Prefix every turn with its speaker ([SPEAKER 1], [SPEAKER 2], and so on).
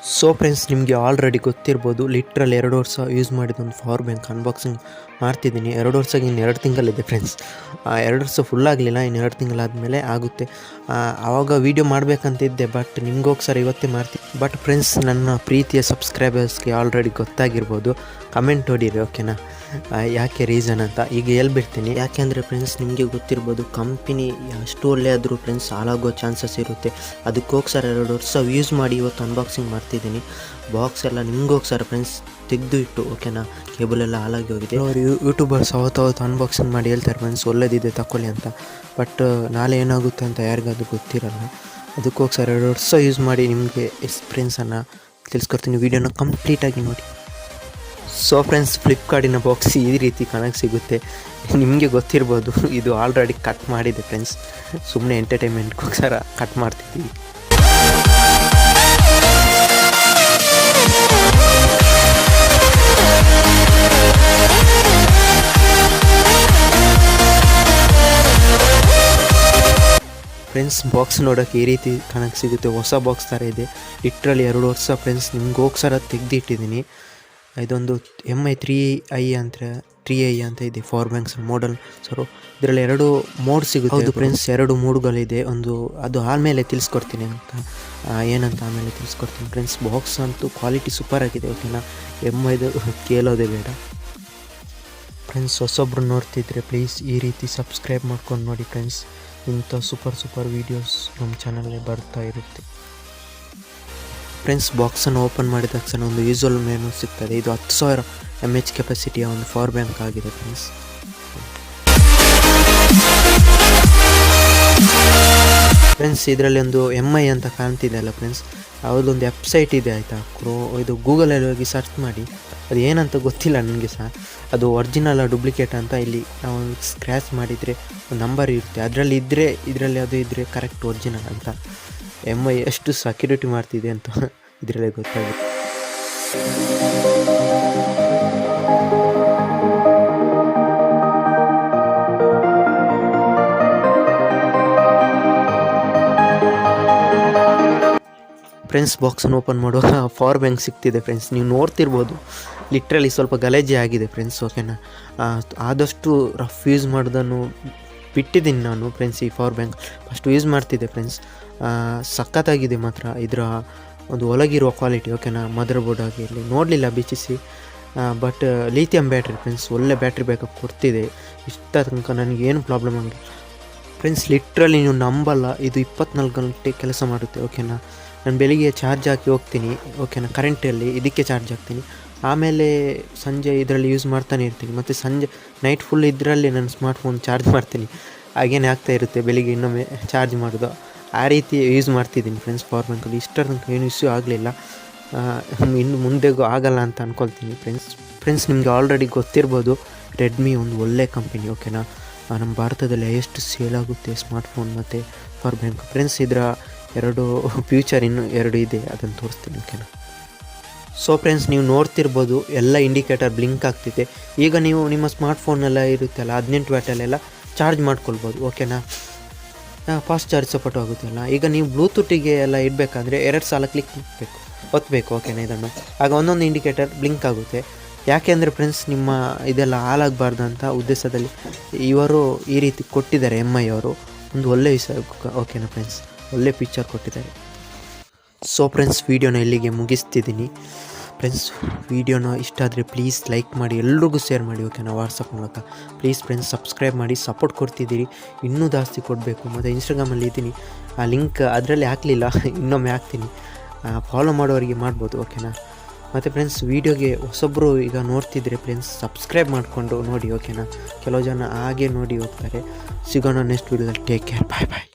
[SPEAKER 1] So friends, ನಿಮಗೆ already ಗೊತ್ತಿರ್ಬೋದು, literal 2 ವರ್ಷ ಯೂಸ್ ಮಾಡಿದೊಂದು ಪವರ್ ಬ್ಯಾಂಕ್ ಅನ್ಬಾಕ್ಸಿಂಗ್ ಮಾಡ್ತಿದ್ದೀನಿ. 2 ವರ್ಷಕ್ಕೆ ಇನ್ನು 2 ತಿಂಗಳಿದೆ ಫ್ರೆಂಡ್ಸ್. 2 ವರ್ಷ ಫುಲ್ ಆಗಲಿಲ್ಲ, ಇನ್ನು 2 ತಿಂಗಳಾದಮೇಲೆ ಆಗುತ್ತೆ. ಆವಾಗ ವೀಡಿಯೋ ಮಾಡಬೇಕಂತಿದ್ದೆ, ಬಟ್ ನಿಮ್ಗೋಸ್ಕರ ಇವತ್ತೇ ಮಾಡ್ತೀನಿ. ಬಟ್ ಫ್ರೆಂಡ್ಸ್, ನನ್ನ ಪ್ರೀತಿಯ ಸಬ್ಸ್ಕ್ರೈಬರ್ಸ್ಗೆ ಆಲ್ರೆಡಿ ಗೊತ್ತಾಗಿರ್ಬೋದು. ಕಮೆಂಟ್ ಹೊಡೀರಿ, ಓಕೆನಾ, ಯಾಕೆ ರೀಸನ್ ಅಂತ. ಈಗ ಹೇಳ್ಬಿಡ್ತೀನಿ. ಯಾಕೆಂದರೆ ಫ್ರೆಂಡ್ಸ್, ನಿಮಗೆ ಗೊತ್ತಿರ್ಬೋದು, ಕಂಪನಿ ಎಷ್ಟು ಒಳ್ಳೆ ಆದರೂ ಫ್ರೆಂಡ್ಸ್ ಹಾಳಾಗೋ ಚಾನ್ಸಸ್ ಇರುತ್ತೆ. ಅದಕ್ಕೋಸ್ಕರ 2 ವರ್ಷ ಯೂಸ್ ಮಾಡಿ ಇವತ್ತು ಅನ್ಬಾಕ್ಸಿಂಗ್ ಮಾಡ್ತಿದ್ದೀನಿ. ಬಾಕ್ಸ್ ಎಲ್ಲ ನಿಮ್ಗೋಸ್ಕರ ಫ್ರೆಂಡ್ಸ್ ತೆಗೆದು ಇಟ್ಟು, ಓಕೆನಾ, ಕೇಬಲ್ ಎಲ್ಲ ಹಾಳಾಗಿ ಹೋಗಿದೆ. ಅವರು ಯೂಟ್ಯೂಬರ್ಸ್ ಅವತ್ತು ಅನ್ಬಾಕ್ಸಿಂಗ್ ಮಾಡಿ ಹೇಳ್ತಾರೆ ಫ್ರೆಂಡ್ಸ್ ಒಳ್ಳೇದಿದೆ ತಗೊಳ್ಳಿ ಅಂತ. ಬಟ್ ನಾಳೆ ಏನಾಗುತ್ತೆ ಅಂತ ಯಾರಿಗಾದ್ರೂ ಗೊತ್ತಿರಲ್ಲ. ಅದಕ್ಕೋಸ್ಕರ 2 ವರ್ಷ ಯೂಸ್ ಮಾಡಿ ನಿಮಗೆ ಎಕ್ಸ್ಪೀರಿಯನ್ಸನ್ನು ತಿಳಿಸ್ಕೊಡ್ತೀನಿ. ವೀಡಿಯೋನ ಕಂಪ್ಲೀಟಾಗಿ ನೋಡಿ. ಸೊ ಫ್ರೆಂಡ್ಸ್, ಫ್ಲಿಪ್ಕಾರ್ಟಿನ ಬಾಕ್ಸ್ ಈ ರೀತಿ ಕಾಣಕ್ಕೆ ಸಿಗುತ್ತೆ. ನಿಮಗೆ ಗೊತ್ತಿರ್ಬೋದು, ಇದು ಆಲ್ರೆಡಿ ಕಟ್ ಮಾಡಿದೆ ಫ್ರೆಂಡ್ಸ್. ಸುಮ್ಮನೆ ಎಂಟರ್ಟೈನ್ಮೆಂಟ್ಗೋಸ್ಕರ ಕಟ್ ಮಾಡ್ತಿದ್ದೀವಿ. ಫ್ರೆಂಡ್ಸ್, ಬಾಕ್ಸ್ ನೋಡೋಕ್ಕೆ ಈ ರೀತಿ ಕಾಣಕ್ಕೆ ಸಿಗುತ್ತೆ. ಹೊಸ ಬಾಕ್ಸ್ ಥರ ಇದೆ. ಲಿಟ್ರಲಿ 2 ವರ್ಷ ಫ್ರೆಂಡ್ಸ್ ನಿಮಗೋಸ್ಕರ ತೆಗೆದಿಟ್ಟಿದ್ದೀನಿ. ಇದೊಂದು MI 3i ಅಂತ ಇದೆ ಪವರ್ ಬ್ಯಾಂಕ್ಸ್ ಮಾಡಲ್. ಸೊ ಇದರಲ್ಲಿ 2 ಮೋಡ್ ಸಿಗುತ್ತೆ. ಹೌದು ಫ್ರೆಂಡ್ಸ್, 2 ಮೋಡ್ಗಳಿದೆ. ಅದು ಆಮೇಲೆ ತಿಳಿಸ್ಕೊಡ್ತೀನಿ ಅಂತ, ಏನಂತ ಆಮೇಲೆ ತಿಳಿಸ್ಕೊಡ್ತೀನಿ ಫ್ರೆಂಡ್ಸ್. ಬಾಕ್ಸ್ ಅಂತೂ ಕ್ವಾಲಿಟಿ ಸೂಪರ್ ಆಗಿದೆ, ಓಕೆನಾ. MIದು ಕೇಳೋದೇ ಬೇಡ ಫ್ರೆಂಡ್ಸ್. ಹೊಸೊಬ್ರು ನೋಡ್ತಿದ್ರೆ ಪ್ಲೀಸ್ ಈ ರೀತಿ ಸಬ್ಸ್ಕ್ರೈಬ್ ಮಾಡ್ಕೊಂಡು ನೋಡಿ ಫ್ರೆಂಡ್ಸ್. ಇಂಥ ಸೂಪರ್ ವೀಡಿಯೋಸ್ ನಮ್ಮ ಚಾನಲ್ಗೆ ಬರ್ತಾ ಇರುತ್ತೆ ಫ್ರೆಂಡ್ಸ್. ಬಾಕ್ಸನ್ನು ಓಪನ್ ಮಾಡಿದ ತಕ್ಷಣ ಒಂದು ಯೂಸಲ್ ಮೆನು ಸಿಗ್ತದೆ. ಇದು 10,000 mAh ಕೆಪಾಸಿಟಿಯ ಒಂದು ಪವರ್ ಬ್ಯಾಂಕ್ ಆಗಿದೆ ಫ್ರೆಂಡ್ಸ್. ಫ್ರೆಂಡ್ಸ್, ಇದರಲ್ಲಿ ಒಂದು MI ಅಂತ ಕಾಣ್ತಿದೆ ಅಲ್ಲ ಫ್ರೆಂಡ್ಸ್, ಅದೊಂದು ವೆಬ್ಸೈಟ್ ಇದೆ ಆಯಿತಾ. ಇದು ಗೂಗಲಲ್ಲಿ ಹೋಗಿ ಸರ್ಚ್ ಮಾಡಿ. ಅದು ಏನಂತ ಗೊತ್ತಿಲ್ಲ ನನಗೆ ಸಹ. ಅದು ಒರಿಜಿನಲ್ ಡೂಪ್ಲಿಕೇಟ್ ಅಂತ ಇಲ್ಲಿ ನಾವು ಸ್ಕ್ರ್ಯಾಚ್ ಮಾಡಿದರೆ ಒಂದು ನಂಬರ್ ಇರುತ್ತೆ. ಇದರಲ್ಲಿ ಅದು ಇದ್ದರೆ ಕರೆಕ್ಟ್ ಒರಿಜಿನಲ್ ಅಂತ. MI ಎಷ್ಟು ಸೆಕ್ಯೂರಿಟಿ ಮಾಡ್ತಿದೆ ಅಂತ ಇದರಲ್ಲೇ ಗೊತ್ತಾಗುತ್ತೆ. ಫ್ರೆಂಡ್ಸ್, ಬಾಕ್ಸನ್ನು ಓಪನ್ ಮಾಡುವಾಗ ಪವರ್ ಬ್ಯಾಂಕ್ ಸಿಗ್ತಿದೆ ಫ್ರೆಂಡ್ಸ್. ನೀವು ನೋಡ್ತಿರ್ಬೋದು, ಲಿಟ್ರಲಿ ಸ್ವಲ್ಪ ಗಲೇಜೆ ಆಗಿದೆ ಫ್ರೆಂಡ್ಸ್, ಓಕೆನಾ. ಆದಷ್ಟು ರಫ್ ಯೂಸ್ ಮಾಡೋದನ್ನು ಬಿಟ್ಟಿದ್ದೀನಿ ನಾನು ಫ್ರೆಂಡ್ಸ್. ಈ ಪವರ್ ಬ್ಯಾಂಕ್ ಫಸ್ಟ್ ಯೂಸ್ ಮಾಡ್ತಿದ್ದೆ ಫ್ರೆಂಡ್ಸ್. ಸಖತ್ತಾಗಿದೆ ಮಾತ್ರ ಇದರ ಒಂದು ಒಳಗಿರುವ ಕ್ವಾಲಿಟಿ, ಓಕೆನಾ. ಮದರ್ ಬೋರ್ಡ್ ಆಗಿರಲಿ ನೋಡಲಿಲ್ಲ ಬಿಚ್ಚಿಸಿ. ಬಟ್ ಲಿಥಿಯಂ ಬ್ಯಾಟ್ರಿ ಫ್ರೆಂಡ್ಸ್, ಒಳ್ಳೆ ಬ್ಯಾಟ್ರಿ ಬ್ಯಾಕಪ್ ಕೊಡ್ತಿದೆ. ಇಷ್ಟ ತನಕ ನನಗೇನು ಪ್ರಾಬ್ಲಮ್ ಆಗಿಲ್ಲ ಫ್ರೆಂಡ್ಸ್. ಲಿಟ್ರಲಿ ನೀವು ನಂಬಲ್ಲ, ಇದು 24 ಗಂಟೆ ಕೆಲಸ ಮಾಡುತ್ತೆ, ಓಕೆನಾ. ನಾನು ಬೆಳಿಗ್ಗೆ ಚಾರ್ಜ್ ಹಾಕಿ ಹೋಗ್ತೀನಿ, ಓಕೆನಾ, ಕರೆಂಟಲ್ಲಿ ಇದಕ್ಕೆ ಚಾರ್ಜ್ ಹಾಕ್ತೀನಿ. ಆಮೇಲೆ ಸಂಜೆ ಇದರಲ್ಲಿ ಯೂಸ್ ಮಾಡ್ತಾನೆ ಇರ್ತೀನಿ. ಮತ್ತು ಸಂಜೆ ನೈಟ್ ಫುಲ್ ಇದರಲ್ಲಿ ನಾನು ಸ್ಮಾರ್ಟ್ಫೋನ್ ಚಾರ್ಜ್ ಮಾಡ್ತೀನಿ. ಹಾಗೇನೆ ಆಗ್ತಾ ಇರುತ್ತೆ, ಬೆಳಿಗ್ಗೆ ಇನ್ನೊಮ್ಮೆ ಚಾರ್ಜ್ ಮಾಡೋದು. ಆ ರೀತಿ ಯೂಸ್ ಮಾಡ್ತಿದ್ದೀನಿ ಫ್ರೆಂಡ್ಸ್ ಪವರ್ ಬ್ಯಾಂಕಲ್ಲಿ. ಇಷ್ಟರ ತನಕ ಏನು ಇಶ್ಯೂ ಆಗಲಿಲ್ಲ. ಇನ್ನು ಮುಂದೆಗೂ ಆಗಲ್ಲ ಅಂತ ಅಂದ್ಕೊಳ್ತೀನಿ ಫ್ರೆಂಡ್ಸ್. ನಿಮಗೆ ಆಲ್ರೆಡಿ ಗೊತ್ತಿರ್ಬೋದು, ರೆಡ್ಮಿ ಒಂದು ಒಳ್ಳೆ ಕಂಪನಿ, ಓಕೆನಾ. ನಮ್ಮ ಭಾರತದಲ್ಲಿ ಹೈಯೆಸ್ಟ್ ಸೇಲ್ ಆಗುತ್ತೆ ಸ್ಮಾರ್ಟ್ಫೋನ್ ಮತ್ತು ಪವರ್ ಬ್ಯಾಂಕ್ ಫ್ರೆಂಡ್ಸ್. ಇದರ 2 ಫ್ಯೂಚರ್ ಇನ್ನೂ 2 ಇದೆ, ಅದನ್ನು ತೋರಿಸ್ತೀನಿ, ಓಕೆನಾ. ಸೊ ಫ್ರೆಂಡ್ಸ್, ನೀವು ನೋಡ್ತಿರ್ಬೋದು ಎಲ್ಲ ಇಂಡಿಕೇಟರ್ ಬ್ಲಿಂಕ್ ಆಗ್ತಿದೆ. ಈಗ ನೀವು ನಿಮ್ಮ ಸ್ಮಾರ್ಟ್ಫೋನೆಲ್ಲ ಇರುತ್ತಲ್ಲ 18 ವ್ಯಾಟಲ್ಲೆಲ್ಲ ಚಾರ್ಜ್ ಮಾಡ್ಕೊಳ್ಬೋದು, ಓಕೆನಾ. ಫಾಸ್ಟ್ ಚಾರ್ಜ್ ಸಪೋರ್ಟ್ ಆಗುತ್ತೆ ಅಲ್ಲ. ಈಗ ನೀವು ಬ್ಲೂಟೂತಿಗೆ ಎಲ್ಲ ಇಡಬೇಕಾದ್ರೆ 2 ಸಲ ಒತ್ತಬೇಕು, ಓಕೆನಾ, ಇದನ್ನು. ಆಗ ಒಂದೊಂದು ಇಂಡಿಕೇಟರ್ ಬ್ಲಿಂಕ್ ಆಗುತ್ತೆ. ಯಾಕೆಂದರೆ ಫ್ರೆಂಡ್ಸ್, ನಿಮ್ಮ ಇದೆಲ್ಲ ಹಾಳಾಗಬಾರ್ದು ಅಂತ ಉದ್ದೇಶದಲ್ಲಿ ಇವರು ಈ ರೀತಿ ಕೊಟ್ಟಿದ್ದಾರೆ. MI ಅವರು ಒಂದು ಒಳ್ಳೆ ವಿಷಯ, ಓಕೆನಾ ಫ್ರೆಂಡ್ಸ್, ಒಳ್ಳೆ ಫೀಚರ್ ಕೊಟ್ಟಿದ್ದಾರೆ. ಸೊ ಫ್ರೆಂಡ್ಸ್, ವೀಡಿಯೋನ ಇಲ್ಲಿಗೆ ಮುಗಿಸ್ತಿದ್ದೀನಿ ಫ್ರೆಂಡ್ಸ್. ವೀಡಿಯೋನ ಇಷ್ಟ ಆದರೆ ಪ್ಲೀಸ್ ಲೈಕ್ ಮಾಡಿ, ಎಲ್ರಿಗೂ ಶೇರ್ ಮಾಡಿ, ಓಕೆನಾ, ವಾಟ್ಸಪ್ ಮೂಲಕ. ಪ್ಲೀಸ್ ಫ್ರೆಂಡ್ಸ್, ಸಬ್ಸ್ಕ್ರೈಬ್ ಮಾಡಿ, ಸಪೋರ್ಟ್ ಕೊಡ್ತಿದ್ದೀರಿ, ಇನ್ನೂ ಜಾಸ್ತಿ ಕೊಡಬೇಕು. ಮತ್ತು ಇನ್ಸ್ಟಾಗ್ರಾಮಲ್ಲಿ ಇದ್ದೀನಿ, ಆ ಲಿಂಕ್ ಅದರಲ್ಲಿ ಹಾಕಲಿಲ್ಲ, ಇನ್ನೊಮ್ಮೆ ಹಾಕ್ತೀನಿ. ಫಾಲೋ ಮಾಡೋರಿಗೆ ಮಾಡ್ಬೋದು, ಓಕೆನಾ. ಮತ್ತು ಫ್ರೆಂಡ್ಸ್, ವೀಡಿಯೋಗೆ ಹೊಸೊಬ್ಬರು ಈಗ ನೋಡ್ತಿದ್ರೆ ಫ್ರೆಂಡ್ಸ್ ಸಬ್ಸ್ಕ್ರೈಬ್ ಮಾಡಿಕೊಂಡು ನೋಡಿ, ಓಕೆನಾ. ಕೆಲವು ಜನ ಹಾಗೆ ನೋಡಿ ಹೋಗ್ತಾರೆ. ಸಿಗೋಣ ನೆಕ್ಸ್ಟ್ ವೀಡಿಯೋದಲ್ಲಿ. ಟೇಕ್ ಕೇರ್, ಬಾಯ್.